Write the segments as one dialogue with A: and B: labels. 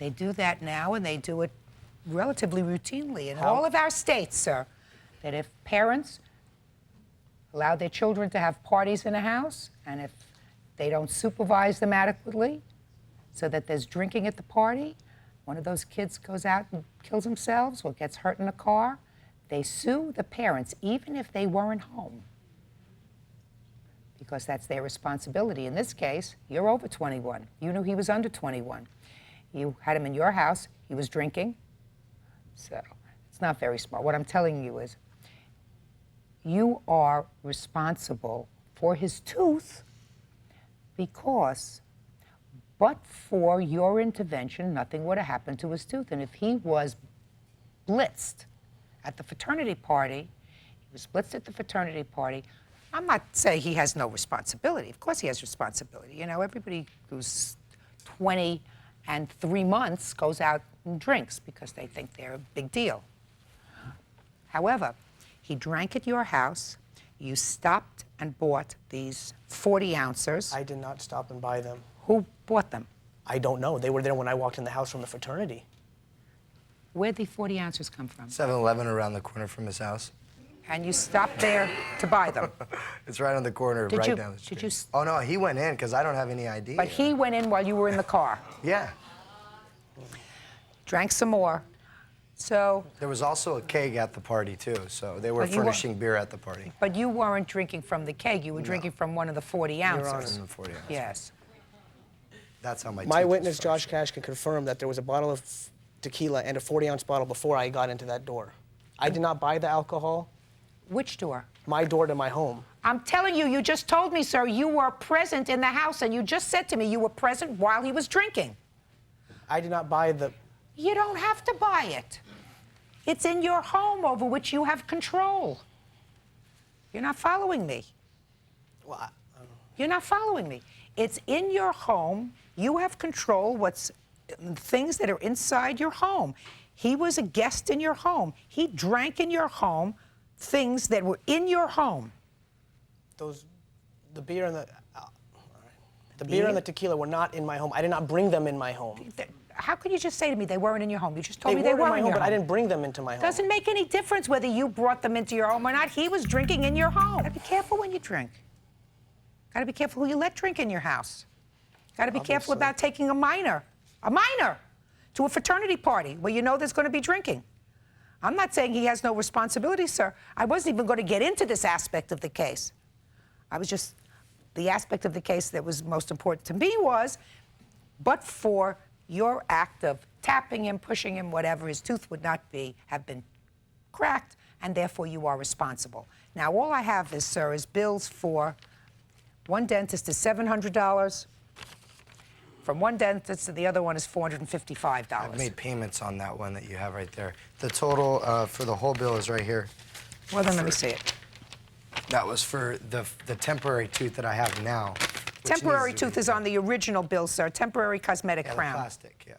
A: They do that now, and they do it relatively routinely in all of our states, sir, that if parents allow their children to have parties in a house, and if they don't supervise them adequately so that there's drinking at the party, one of those kids goes out and kills themselves or gets hurt in a car, they sue the parents, even if they weren't home, because that's their responsibility. In this case, you're over 21. You knew he was under 21. You had him in your house. He was drinking. So it's not very smart. What I'm telling you is you are responsible for his tooth because but for your intervention, nothing would have happened to his tooth. And if he was blitzed at the fraternity party, I'm not saying he has no responsibility. Of course he has responsibility. You know, everybody who's 20 and 3 months goes out and drinks because they think they're a big deal. However, he drank at your house. You stopped and bought these 40 ounces.
B: I did not stop and buy them.
A: Who bought them?
B: I don't know. They were there when I walked in the house from the fraternity.
A: Where'd the 40 ounces come from?
C: 7-Eleven around the corner from his house.
A: And you stopped there to buy them?
C: It's right on the corner, right down the street. Oh, no, he went in because I don't have any ID.
A: But he went in while you were in the car?
C: Yeah.
A: Drank some more. So...
C: There was also a keg at the party, too, so they were furnishing beer at the party.
A: But you weren't drinking from the keg. You were drinking from one of the 40 ounces.
C: From the 40 ounces.
A: Yes.
C: That's how
B: my witness, Josh Cash, can confirm that there was a bottle of tequila and a 40-ounce bottle before I got into that door. I did not buy the alcohol.
A: Which door?
B: My door to my home.
A: I'm telling you, you just told me, sir, you were present in the house, and you just said to me you were present while he was drinking.
B: I did not buy the...
A: You don't have to buy it. It's in your home over which you have control. You're not following me.
B: Well,
A: You're not following me. It's in your home. You have control what's things that are inside your home. He was a guest in your home. He drank in your home things that were in your home.
B: The beer and the beer and the tequila were not in my home. I did not bring them in my home.
A: How could you just say to me they weren't in your home? You just told me they were in my home.
B: But I didn't bring them into my home.
A: Doesn't make any difference whether you brought them into your home or not. He was drinking in your home. Gotta be careful when you drink. Gotta be careful who you let drink in your house. Gotta be careful about taking a minor, to a fraternity party where you know there's gonna be drinking. I'm not saying he has no responsibility, sir. I wasn't even gonna get into this aspect of the case. I was just, the aspect of the case that was most important to me was, but for your act of tapping him, pushing him, whatever, his tooth would not have been cracked, and therefore you are responsible. Now, all I have is, sir, is bills for one dentist is $700. From one dentist to the other one is $455.
C: I've made payments on that one that you have right there. The total for the whole bill is right here.
A: Well, then let me see it.
C: That was for the temporary tooth that I have now.
A: Temporary tooth is on the original bill, sir. Temporary cosmetic crown.
C: Plastic, yeah.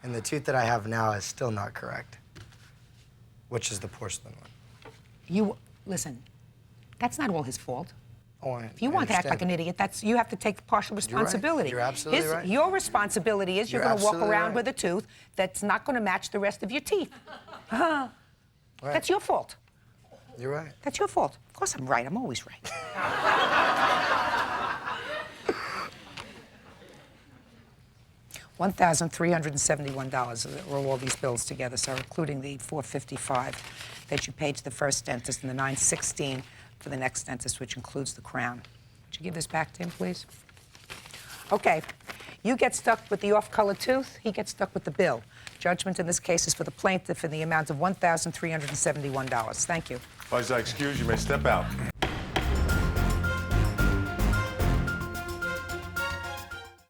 C: And the tooth that I have now is still not correct, which is the porcelain one.
A: Listen, that's not all his fault.
C: Oh,
A: If you want to act like an idiot, you have to take partial responsibility.
C: You're absolutely right.
A: Your responsibility is you're going to walk around with a tooth that's not going to match the rest of your teeth.
C: Right.
A: That's your fault.
C: You're right.
A: That's your fault. Of course I'm right. I'm always right. $1,371 are all these bills together, sir, including the $455 that you paid to the first dentist and the $916 for the next dentist, which includes the crown. Would you give this back to him, please? Okay. You get stuck with the off-color tooth. He gets stuck with the bill. Judgment in this case is for the plaintiff in the amount of $1,371. Thank you.
D: If I excuse you, may step out.